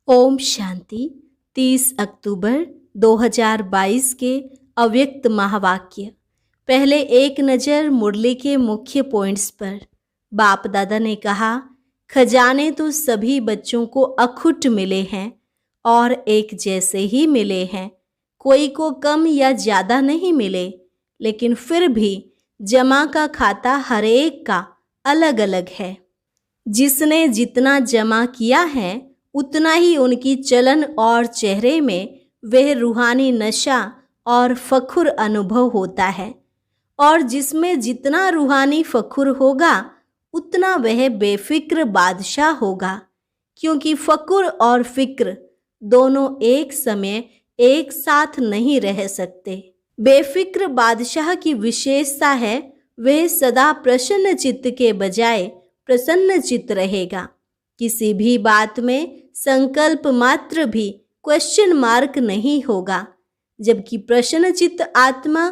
ओम शांति। 30 अक्टूबर 2022 के अव्यक्त महावाक्य। पहले एक नज़र मुरली के मुख्य पॉइंट्स पर। बाप दादा ने कहा, खजाने तो सभी बच्चों को अखुट मिले हैं और एक जैसे ही मिले हैं, कोई को कम या ज़्यादा नहीं मिले, लेकिन फिर भी जमा का खाता हर एक का अलग अलग है। जिसने जितना जमा किया है उतना ही उनकी चलन और चेहरे में वह रूहानी नशा और फखुर अनुभव होता है, और जिसमें जितना रूहानी फखुर होगा उतना वह बेफिक्र बादशाह होगा, क्योंकि फखुर और फिक्र दोनों एक समय एक साथ नहीं रह सकते। बेफिक्र बादशाह की विशेषता है वह सदा प्रसन्न चित्त के बजाय प्रसन्न चित्त रहेगा। किसी भी बात में संकल्प मात्र भी क्वेश्चन मार्क नहीं होगा, जबकि प्रसन्नचित्त आत्मा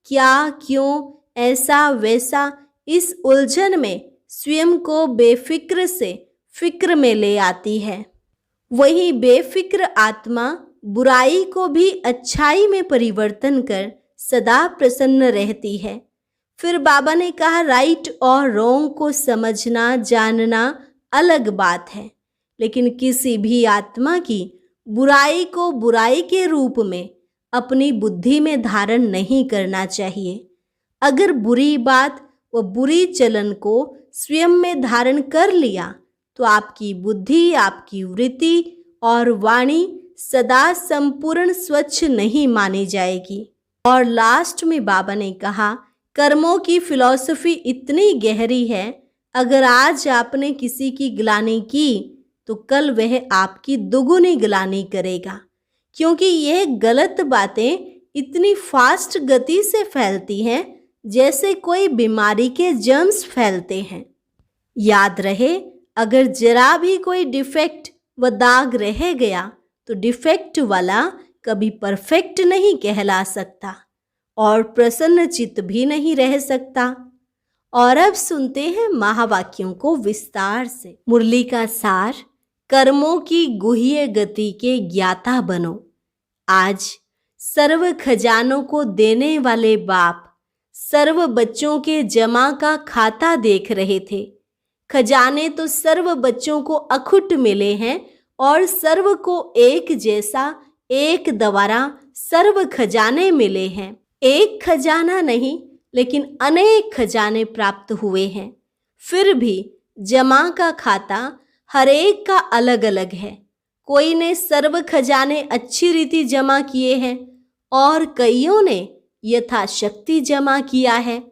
क्या, क्यों, ऐसा वैसा इस उलझन में स्वयं को बेफिक्र से फिक्र में ले आती है। वही बेफिक्र आत्मा बुराई को भी अच्छाई में परिवर्तन कर सदा प्रसन्न रहती है। फिर बाबा ने कहा, राइट और रॉन्ग को समझना जानना अलग बात है, लेकिन किसी भी आत्मा की बुराई को बुराई के रूप में अपनी बुद्धि में धारण नहीं करना चाहिए। अगर बुरी बात व बुरी चलन को स्वयं में धारण कर लिया तो आपकी बुद्धि, आपकी वृत्ति और वाणी सदा संपूर्ण स्वच्छ नहीं मानी जाएगी। और लास्ट में बाबा ने कहा, कर्मों की फिलॉसफी इतनी गहरी है, अगर आज आपने किसी की गिलानी की तो कल वह आपकी दुगुनी गिलानी करेगा, क्योंकि यह गलत बातें इतनी फास्ट गति से फैलती हैं जैसे कोई बीमारी के जर्म्स फैलते हैं। याद रहे, अगर जरा भी कोई डिफेक्ट व दाग रह गया तो डिफेक्ट वाला कभी परफेक्ट नहीं कहला सकता और प्रसन्न चित्त भी नहीं रह सकता। और अब सुनते हैं महावाक्यों को विस्तार से। मुरली का सार, कर्मों की गुह्य गति के ज्ञाता बनो। आज सर्व खजानों को देने वाले बाप सर्व बच्चों के जमा का खाता देख रहे थे। खजाने तो सर्व बच्चों को अखुट मिले हैं और सर्व को एक जैसा एक द्वारा सर्व खजाने मिले हैं। एक खजाना नहीं, लेकिन अनेक खजाने प्राप्त हुए हैं। फिर भी जमा का खाता हर एक का अलग अलग है। कोई ने सर्व खजाने अच्छी रीति जमा किए हैं और कईयों ने यथाशक्ति जमा किया है,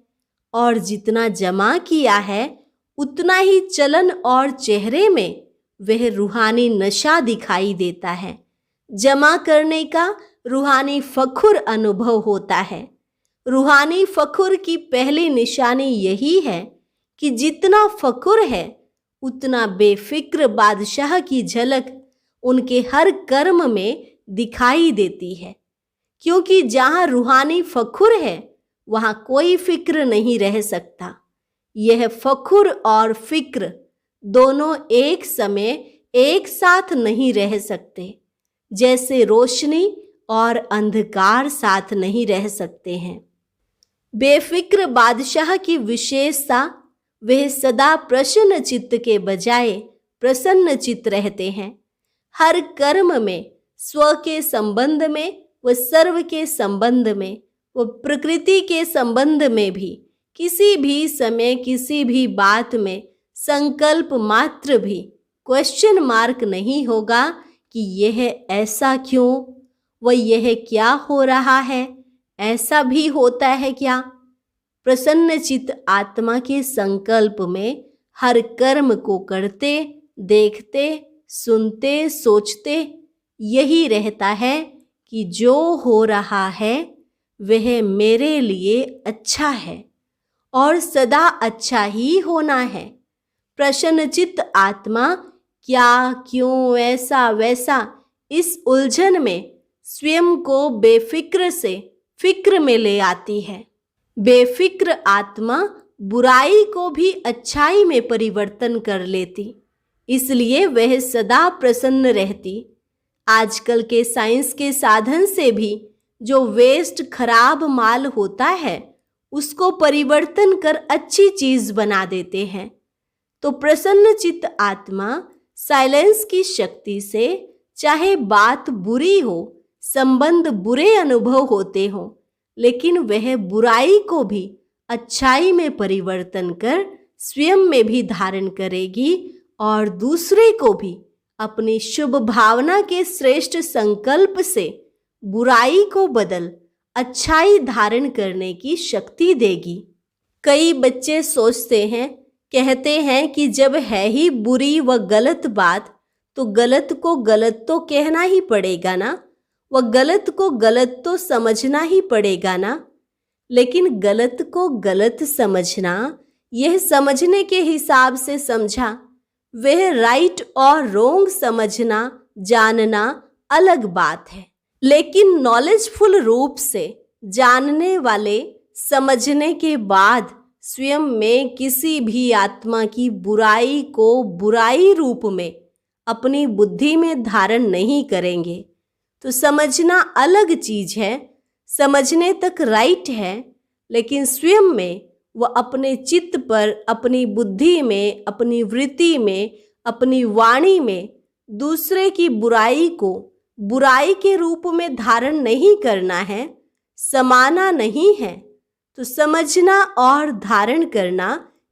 और जितना जमा किया है उतना ही चलन और चेहरे में वह रूहानी नशा दिखाई देता है। जमा करने का रूहानी फखुर अनुभव होता है। रूहानी फखुर की पहली निशानी यही है कि जितना फखुर है उतना बेफिक्र बादशाह की झलक उनके हर कर्म में दिखाई देती है, क्योंकि जहाँ रूहानी फखुर है वहाँ कोई फिक्र नहीं रह सकता। यह फखुर और फिक्र दोनों एक समय एक साथ नहीं रह सकते, जैसे रोशनी और अंधकार साथ नहीं रह सकते हैं। बेफिक्र बादशाह की विशेषता, वह सदा प्रसन्न चित्त के बजाय प्रसन्न चित्त रहते हैं। हर कर्म में, स्व के संबंध में व सर्व के संबंध में व प्रकृति के संबंध में भी किसी भी समय किसी भी बात में संकल्प मात्र भी क्वेश्चन मार्क नहीं होगा कि यह ऐसा क्यों व यह क्या हो रहा है, ऐसा भी होता है क्या। प्रसन्न चित्त आत्मा के संकल्प में हर कर्म को करते, देखते, सुनते, सोचते यही रहता है कि जो हो रहा है वह मेरे लिए अच्छा है और सदा अच्छा ही होना है। प्रसन्नचित्त आत्मा क्या, क्यों, ऐसा वैसा इस उलझन में स्वयं को बेफिक्र से फिक्र में ले आती है। बेफिक्र आत्मा बुराई को भी अच्छाई में परिवर्तन कर लेती। इसलिए वह सदा प्रसन्न रहती। आजकल के साइंस के साधन से भी जो वेस्ट खराब माल होता है उसको परिवर्तन कर अच्छी चीज बना देते हैं। तो प्रसन्न चित्त आत्मा साइलेंस की शक्ति से चाहे बात बुरी हो, संबंध बुरे अनुभव होते हो, लेकिन वह बुराई को भी अच्छाई में परिवर्तन कर स्वयं में भी धारण करेगी और दूसरे को भी अपनी शुभ भावना के श्रेष्ठ संकल्प से बुराई को बदल अच्छाई धारण करने की शक्ति देगी। कई बच्चे सोचते हैं, कहते हैं कि जब है ही बुरी व गलत बात तो गलत को गलत तो कहना ही पड़ेगा ना, व गलत को गलत तो समझना ही पड़ेगा ना। लेकिन गलत को गलत समझना, यह समझने के हिसाब से समझा, वह राइट और रोंग समझना जानना अलग बात है। लेकिन नॉलेजफुल रूप से जानने वाले समझने के बाद स्वयं में किसी भी आत्मा की बुराई को बुराई रूप में अपनी बुद्धि में धारण नहीं करेंगे। तो समझना अलग चीज है, समझने तक राइट है, लेकिन स्वयं में वह अपने चित्त पर, अपनी बुद्धि में, अपनी वृत्ति में, अपनी वाणी में दूसरे की बुराई को बुराई के रूप में धारण नहीं करना है, समाना नहीं है। तो समझना और धारण करना,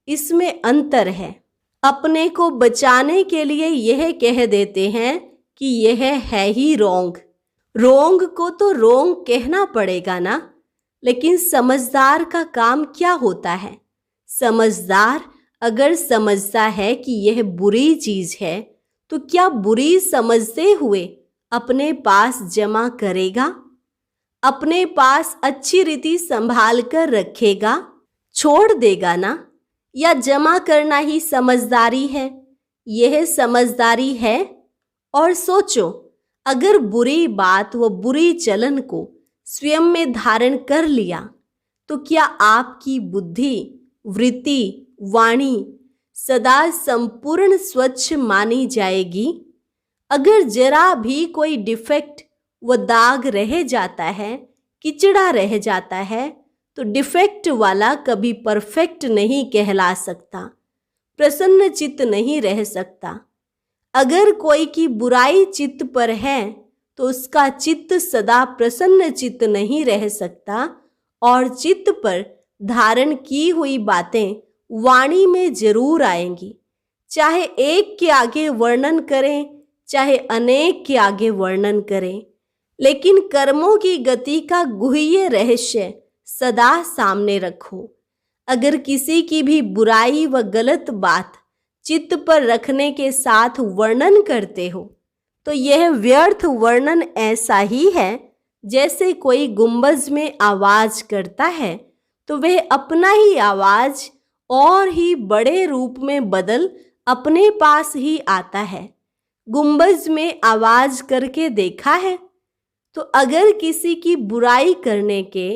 इसमें अंतर है। अपने को बचाने के लिए यह कह देते हैं कि यह है ही रोंग। रोंग को तो रोंग कहना पड़ेगा ना। लेकिन समझदार का काम क्या होता है? समझदार अगर समझता है कि यह बुरी चीज है तो क्या बुरी समझते हुए अपने पास जमा करेगा? अपने पास अच्छी रीति संभाल कर रखेगा? छोड़ देगा ना? या जमा करना ही समझदारी है? यह समझदारी है। और सोचो, अगर बुरी बात व बुरी चलन को स्वयं में धारण कर लिया तो क्या आपकी बुद्धि, वृत्ति, वाणी सदा संपूर्ण स्वच्छ मानी जाएगी? अगर जरा भी कोई डिफेक्ट व दाग रह जाता है, किचड़ा रह जाता है, तो डिफेक्ट वाला कभी परफेक्ट नहीं कहला सकता, प्रसन्न चित्त नहीं रह सकता। अगर कोई की बुराई चित्त पर है तो उसका चित्त सदा प्रसन्न चित्त नहीं रह सकता और चित्त पर धारण की हुई बातें वाणी में जरूर आएंगी। चाहे एक के आगे वर्णन करें, चाहे अनेक के आगे वर्णन करें, लेकिन कर्मों की गति का गुह्य रहस्य सदा सामने रखो। अगर किसी की भी बुराई व गलत बात चित्त पर रखने के साथ वर्णन करते हो तो यह व्यर्थ वर्णन ऐसा ही है जैसे कोई गुंबज में आवाज करता है तो वह अपना ही आवाज और ही बड़े रूप में बदल अपने पास ही आता है। गुंबज में आवाज करके देखा है? तो अगर किसी की बुराई करने के,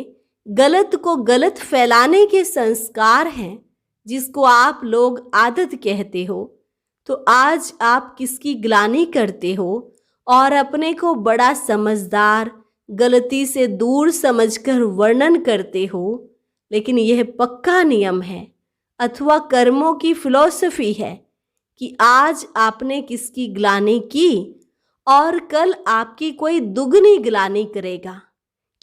गलत को गलत फैलाने के संस्कार हैं, जिसको आप लोग आदत कहते हो, तो आज आप किसकी ग्लानि करते हो और अपने को बड़ा समझदार, गलती से दूर समझकर वर्णन करते हो। लेकिन यह पक्का नियम है अथवा कर्मों की फिलॉसफी है कि आज आपने किसकी ग्लानि की और कल आपकी कोई दुगनी ग्लानि करेगा,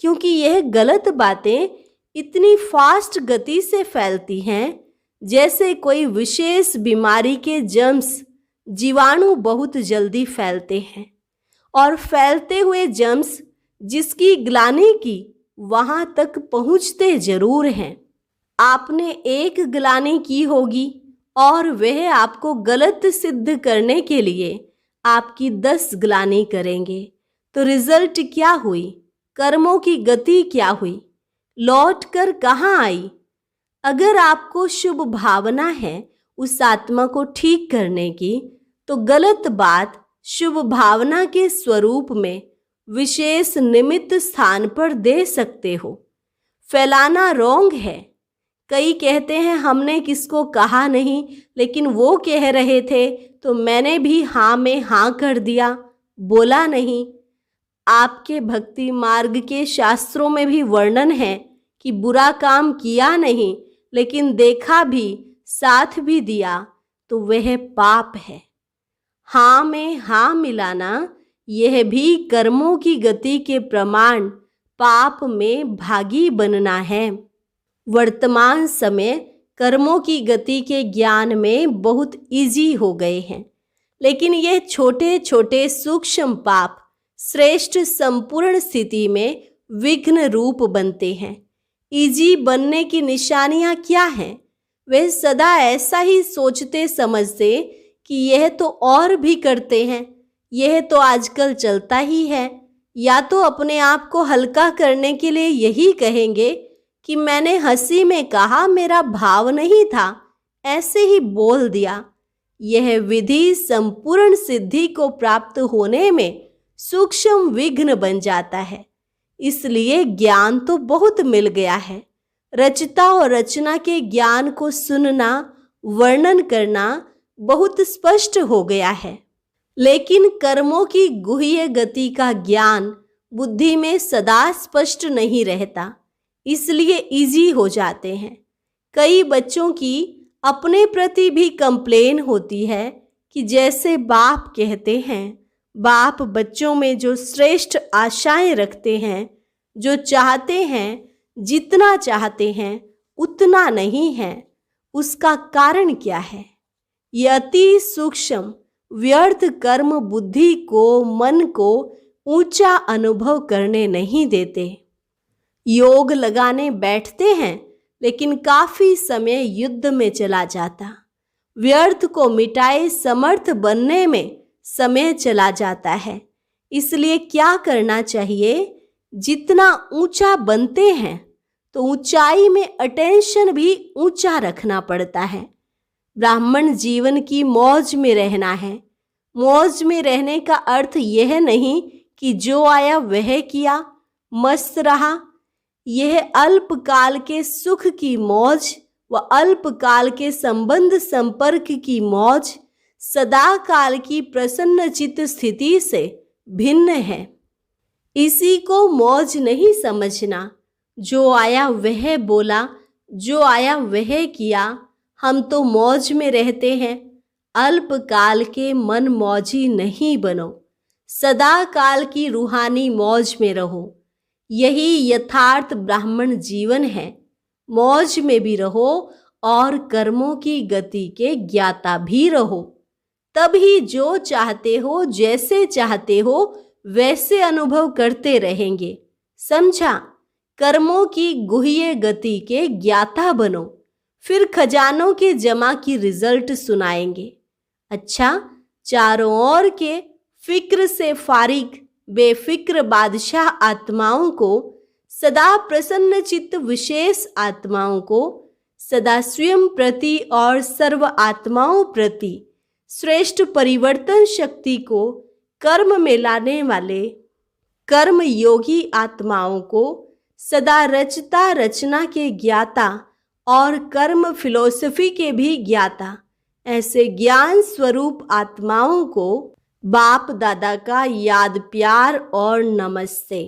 क्योंकि यह गलत बातें इतनी फास्ट गति से फैलती हैं जैसे कोई विशेष बीमारी के जर्म्स, जीवाणु बहुत जल्दी फैलते हैं। और फैलते हुए जर्म्स जिसकी ग्लानि की वहां तक पहुंचते जरूर हैं। आपने एक ग्लानि की होगी और वह आपको गलत सिद्ध करने के लिए आपकी 10 ग्लानि करेंगे, तो रिजल्ट क्या हुई? कर्मों की गति क्या हुई? लौट कर कहाँ आई? अगर आपको शुभ भावना है उस आत्मा को ठीक करने की, तो गलत बात शुभ भावना के स्वरूप में विशेष निमित्त स्थान पर दे सकते हो। फैलाना रोंग है। कई कहते हैं हमने किसको कहा नहीं, लेकिन वो कह रहे थे तो मैंने भी हाँ में हाँ कर दिया, बोला नहीं। आपके भक्ति मार्ग के शास्त्रों में भी वर्णन है कि बुरा काम किया नहीं, लेकिन देखा भी, साथ भी दिया, तो वह पाप है। हाँ में हाँ मिलाना, यह भी कर्मों की गति के प्रमाण पाप में भागी बनना है। वर्तमान समय कर्मों की गति के ज्ञान में बहुत इजी हो गए हैं, लेकिन यह छोटे छोटे सूक्ष्म पाप श्रेष्ठ संपूर्ण स्थिति में विघ्न रूप बनते हैं। इजी बनने की निशानियां क्या हैं? वे सदा ऐसा ही सोचते समझते कि यह तो और भी करते हैं, यह तो आजकल चलता ही है, या तो अपने आप को हल्का करने के लिए यही कहेंगे कि मैंने हंसी में कहा, मेरा भाव नहीं था, ऐसे ही बोल दिया। यह विधि संपूर्ण सिद्धि को प्राप्त होने में सूक्ष्म विघ्न बन जाता है। इसलिए ज्ञान तो बहुत मिल गया है, रचता और रचना के ज्ञान को सुनना, वर्णन करना बहुत स्पष्ट हो गया है, लेकिन कर्मों की गुह्य गति का ज्ञान बुद्धि में सदा स्पष्ट नहीं रहता, इसलिए इजी हो जाते हैं। कई बच्चों की अपने प्रति भी कंप्लेन होती है कि जैसे बाप कहते हैं, बाप बच्चों में जो श्रेष्ठ आशाएं रखते हैं, जो चाहते हैं, जितना चाहते हैं उतना नहीं है। उसका कारण क्या है? यह अति सूक्ष्म व्यर्थ कर्म बुद्धि को, मन को ऊंचा अनुभव करने नहीं देते। योग लगाने बैठते हैं, लेकिन काफी समय युद्ध में चला जाता, व्यर्थ को मिटाए समर्थ बनने में समय चला जाता है। इसलिए क्या करना चाहिए? जितना ऊंचा बनते हैं तो ऊंचाई में अटेंशन भी ऊंचा रखना पड़ता है। ब्राह्मण जीवन की मौज में रहना है। मौज में रहने का अर्थ यह नहीं कि जो आया वह किया, मस्त रहा। यह अल्पकाल के सुख की मौज व अल्पकाल के संबंध संपर्क की मौज सदा काल की प्रसन्नचित्त स्थिति से भिन्न है। इसी को मौज नहीं समझना। जो आया वह बोला, जो आया वह किया। हम तो मौज में रहते हैं। अल्पकाल के मन मौजी नहीं बनो, सदा काल की रूहानी मौज में रहो। यही यथार्थ ब्राह्मण जीवन है। मौज में भी रहो और कर्मों की गति के ज्ञाता भी रहो। तभी जो चाहते हो, जैसे चाहते हो, वैसे अनुभव करते रहेंगे। समझा? कर्मों की गुह्य गति के ज्ञाता बनो, फिर खजानों के जमा की रिजल्ट सुनाएंगे। अच्छा, चारों ओर के फिक्र से फारिग बेफिक्र बादशाह आत्माओं को, सदा प्रसन्न चित्त विशेष आत्माओं को, सदा स्वयं प्रति और सर्व आत्माओं प्रति श्रेष्ठ परिवर्तन शक्ति को कर्म में लाने वाले कर्म योगी आत्माओं को, सदा रचता रचना के ज्ञाता और कर्म फिलॉसफी के भी ज्ञाता, ऐसे ज्ञान स्वरूप आत्माओं को बाप दादा का याद प्यार और नमस्ते।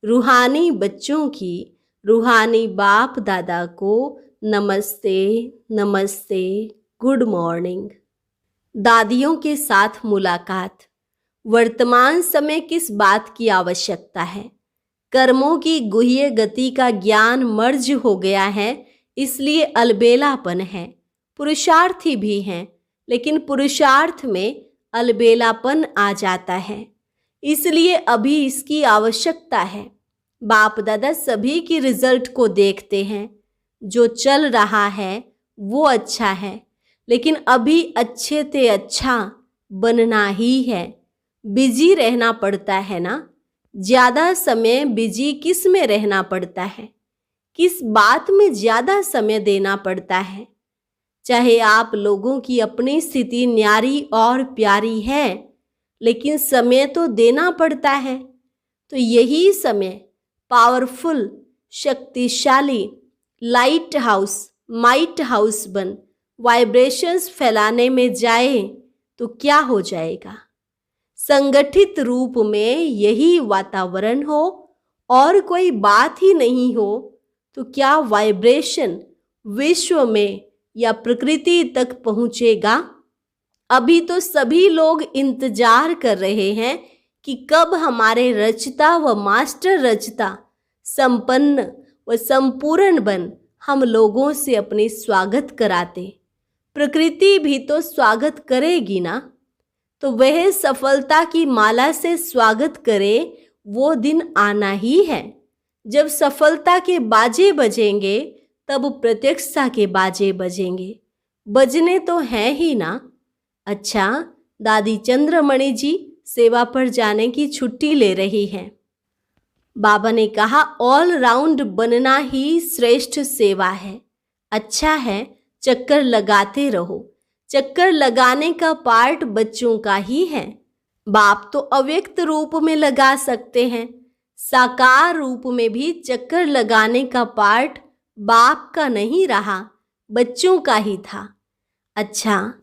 रूहानी बच्चों की रूहानी बाप दादा को नमस्ते नमस्ते, गुड मॉर्निंग। दादियों के साथ मुलाकात। वर्तमान समय किस बात की आवश्यकता है? कर्मों की गुह्य गति का ज्ञान मर्ज हो गया है, इसलिए अलबेलापन है। पुरुषार्थी भी हैं, लेकिन पुरुषार्थ में अलबेलापन आ जाता है, इसलिए अभी इसकी आवश्यकता है। बाप दादा सभी की रिजल्ट को देखते हैं। जो चल रहा है वो अच्छा है, लेकिन अभी अच्छे से अच्छा बनना ही है। बिजी रहना पड़ता है ना। ज़्यादा समय बिजी किस में रहना पड़ता है? किस बात में ज़्यादा समय देना पड़ता है? चाहे आप लोगों की अपनी स्थिति न्यारी और प्यारी है, लेकिन समय तो देना पड़ता है। तो यही समय पावरफुल, शक्तिशाली लाइट हाउस, माइट हाउस बन वाइब्रेशंस फैलाने में जाए तो क्या हो जाएगा? संगठित रूप में यही वातावरण हो और कोई बात ही नहीं हो तो क्या वाइब्रेशन विश्व में या प्रकृति तक पहुंचेगा? अभी तो सभी लोग इंतजार कर रहे हैं कि कब हमारे रचता व मास्टर रचता संपन्न व संपूर्ण बन हम लोगों से अपने स्वागत कराते। प्रकृति भी तो स्वागत करेगी ना। तो वह सफलता की माला से स्वागत करे, वो दिन आना ही है। जब सफलता के बाजे बजेंगे तब प्रत्यक्षता के बाजे बजेंगे। बजने तो हैं ही ना। अच्छा, दादी चंद्रमणि जी सेवा पर जाने की छुट्टी ले रही हैं। बाबा ने कहा ऑल राउंड बनना ही श्रेष्ठ सेवा है। अच्छा है, चक्कर लगाते रहो। चक्कर लगाने का पार्ट बच्चों का ही है। बाप तो अव्यक्त रूप में लगा सकते हैं, साकार रूप में भी चक्कर लगाने का पार्ट बाप का नहीं रहा, बच्चों का ही था। अच्छा,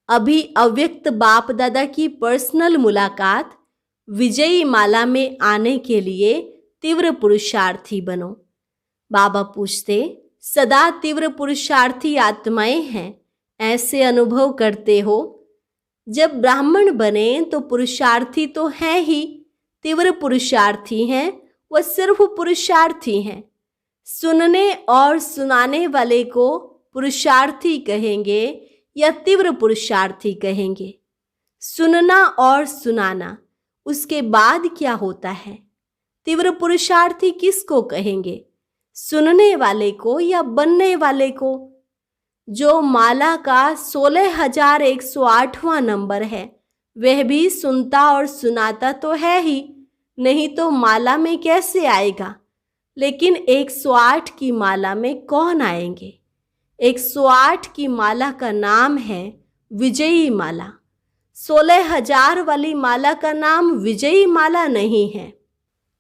अभी अव्यक्त बाप दादा की पर्सनल मुलाकात विजयी माला में आने के लिए तीव्र पुरुषार्थी बनो। बाबा पूछते, सदा तीव्र पुरुषार्थी आत्माएं हैं, ऐसे अनुभव करते हो? जब ब्राह्मण बने तो पुरुषार्थी तो है ही, तीव्र पुरुषार्थी हैं, वह सिर्फ पुरुषार्थी हैं। सुनने और सुनाने वाले को पुरुषार्थी कहेंगे या तीव्र पुरुषार्थी कहेंगे? सुनना और सुनाना, उसके बाद क्या होता है? तीव्र पुरुषार्थी किसको कहेंगे? सुनने वाले को या बनने वाले को? जो माला का 16,108वां नंबर है वह भी सुनता और सुनाता तो है ही, नहीं तो माला में कैसे आएगा? लेकिन 108 की माला में कौन आएंगे? 108 की माला का नाम है विजयी माला। 16,000 वाली माला का नाम विजयी माला नहीं है।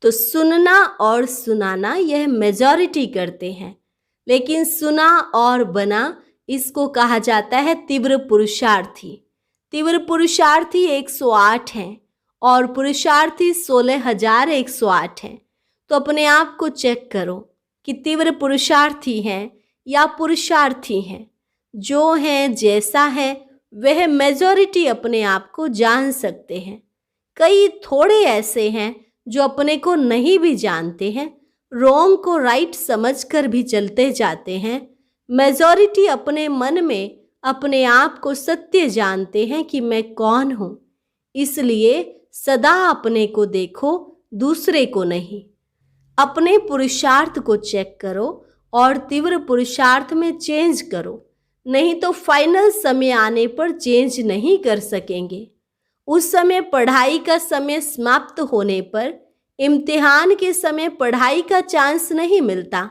तो सुनना और सुनाना यह मेजॉरिटी करते हैं, लेकिन सुना और बना इसको कहा जाता है तीव्र पुरुषार्थी। तीव्र पुरुषार्थी 108 हैं और पुरुषार्थी 16,108 हैं। तो अपने आप को चेक करो कि तीव्र पुरुषार्थी हैं या पुरुषार्थी हैं। जो हैं जैसा है वह मेजॉरिटी अपने आप को जान सकते हैं। कई थोड़े ऐसे हैं जो अपने को नहीं भी जानते हैं, रॉन्ग को राइट समझकर भी चलते जाते हैं। मेजॉरिटी अपने मन में अपने आप को सत्य जानते हैं कि मैं कौन हूँ। इसलिए सदा अपने को देखो, दूसरे को नहीं। अपने पुरुषार्थ को चेक करो और तीव्र पुरुषार्थ में चेंज करो, नहीं तो फाइनल समय आने पर चेंज नहीं कर सकेंगे। उस समय पढ़ाई का समय समाप्त होने पर इम्तिहान के समय पढ़ाई का चांस नहीं मिलता।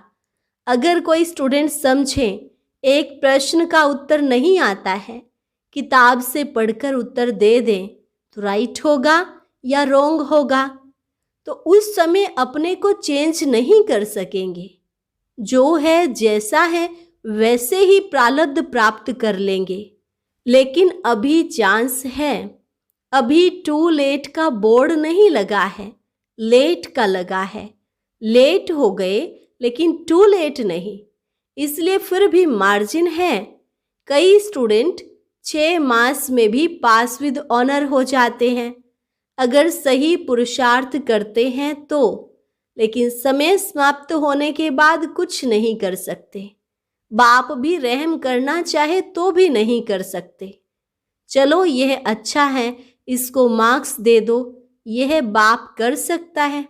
अगर कोई स्टूडेंट समझे एक प्रश्न का उत्तर नहीं आता है, किताब से पढ़कर उत्तर दे दें तो राइट होगा या रॉन्ग होगा? तो उस समय अपने को चेंज नहीं कर सकेंगे। जो है जैसा है वैसे ही प्रारब्ध प्राप्त कर लेंगे। लेकिन अभी चांस है। अभी टू लेट का बोर्ड नहीं लगा है, लेट का लगा है। लेट हो गए लेकिन टू लेट नहीं, इसलिए फिर भी मार्जिन है। कई स्टूडेंट 6 मास में भी पास विद ऑनर हो जाते हैं अगर सही पुरुषार्थ करते हैं तो, लेकिन समय समाप्त होने के बाद कुछ नहीं कर सकते। बाप भी रहम करना चाहे तो भी नहीं कर सकते। चलो यह अच्छा है, इसको मार्क्स दे दो, यह बाप कर सकता है।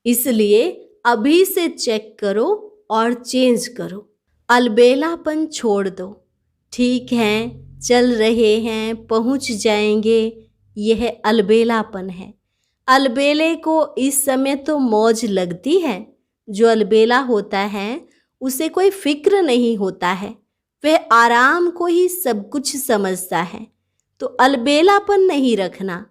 इसलिए अभी से चेक करो और चेंज करो। अलबेलापन छोड़ दो। ठीक है, चल रहे हैं, पहुंच जाएंगे, यह अलबेलापन है। अलबेले को इस समय तो मौज लगती है। जो अलबेला होता है उसे कोई फिक्र नहीं होता है, वह आराम को ही सब कुछ समझता है। तो अलबेलापन नहीं रखना,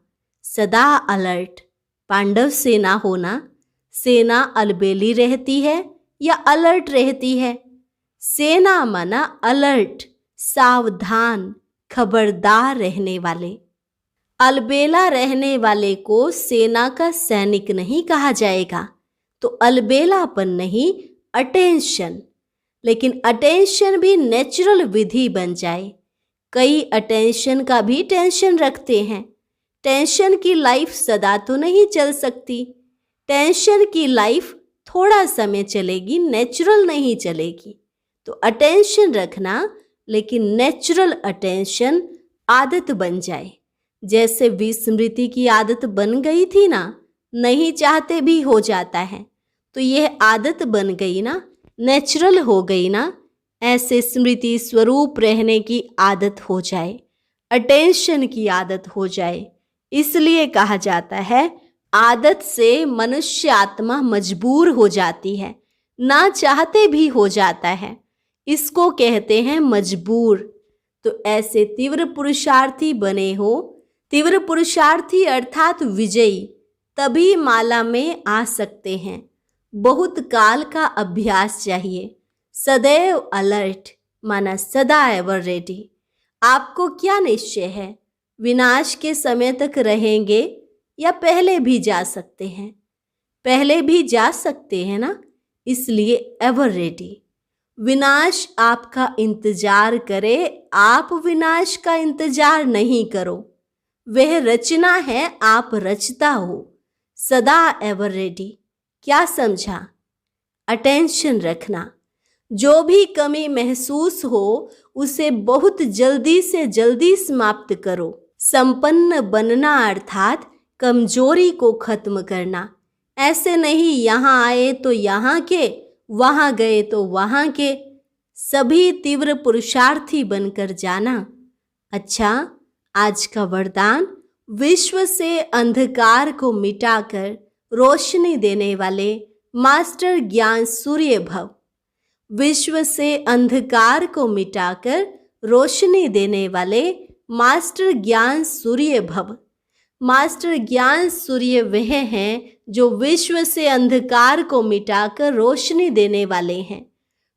सदा अलर्ट। पांडव सेना होना, सेना अलबेली रहती है या अलर्ट रहती है? सेना माना अलर्ट, सावधान, खबरदार रहने वाले। अलबेला रहने वाले को सेना का सैनिक नहीं कहा जाएगा। तो अलबेलापन नहीं, अटेंशन। लेकिन अटेंशन भी नेचुरल विधि बन जाए। कई अटेंशन का भी टेंशन रखते हैं। टेंशन की लाइफ सदा तो नहीं चल सकती। टेंशन की लाइफ थोड़ा समय चलेगी, नेचुरल नहीं चलेगी। तो अटेंशन रखना, लेकिन नेचुरल अटेंशन आदत बन जाए। जैसे विस्मृति की आदत बन गई थी ना, नहीं चाहते भी हो जाता है। तो यह आदत बन गई ना, नेचुरल हो गई ना। ऐसे स्मृति स्वरूप रहने की आदत हो जाए, अटेंशन की आदत हो जाए। इसलिए कहा जाता है आदत से मनुष्य आत्मा मजबूर हो जाती है, ना चाहते भी हो जाता है। इसको कहते हैं मजबूर। तो ऐसे तीव्र पुरुषार्थी बने हो। तीव्र पुरुषार्थी अर्थात विजयी तभी माला में आ सकते हैं। बहुत काल का अभ्यास चाहिए। सदैव अलर्ट माना सदा एवर रेडी। आपको क्या निश्चय है, विनाश के समय तक रहेंगे या पहले भी जा सकते हैं? पहले भी जा सकते हैं ना, इसलिए एवर रेडी। विनाश आपका इंतजार करे, आप विनाश का इंतजार नहीं करो। वह रचना है, आप रचता हो। सदा एवर रेडी। क्या समझा? अटेंशन रखना। जो भी कमी महसूस हो उसे बहुत जल्दी से जल्दी समाप्त करो। संपन्न बनना अर्थात कमजोरी को खत्म करना। ऐसे नहीं यहाँ आए तो यहाँ के, वहाँ गए तो वहाँ के। सभी तीव्र पुरुषार्थी बनकर जाना। अच्छा, आज का वरदान, विश्व से अंधकार को मिटाकर रोशनी देने वाले मास्टर ज्ञान सूर्य भव। विश्व से अंधकार को मिटाकर रोशनी देने वाले मास्टर ज्ञान सूर्य भव। मास्टर ज्ञान सूर्य वह हैं जो विश्व से अंधकार को मिटाकर रोशनी देने वाले हैं।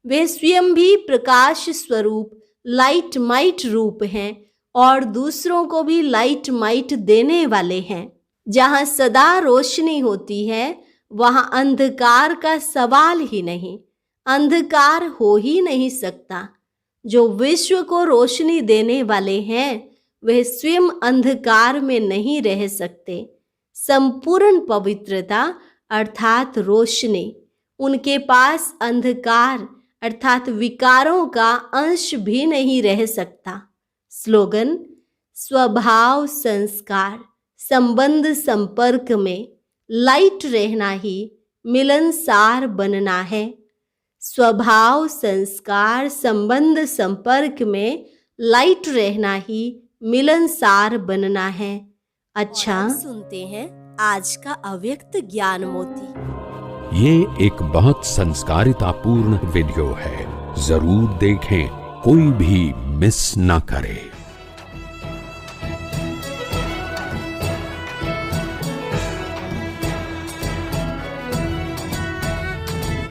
वे स्वयं भी प्रकाश स्वरूप लाइट माइट रूप हैं और दूसरों को भी लाइट माइट देने वाले हैं। जहाँ सदा रोशनी होती है वहाँ अंधकार का सवाल ही नहीं, अंधकार हो ही नहीं सकता। जो विश्व को रोशनी देने वाले हैं वह स्वयं अंधकार में नहीं रह सकते। संपूर्ण पवित्रता अर्थात रोशनी, उनके पास अंधकार अर्थात विकारों का अंश भी नहीं रह सकता। स्लोगन, स्वभाव संस्कार संबंध संपर्क में लाइट रहना ही मिलनसार बनना है। स्वभाव संस्कार संबंध संपर्क में लाइट रहना ही मिलनसार बनना है। अच्छा, सुनते हैं आज का अव्यक्त ज्ञान मोती। ये एक बहुत संस्कारितापूर्ण वीडियो है, जरूर देखें, कोई भी मिस ना करे।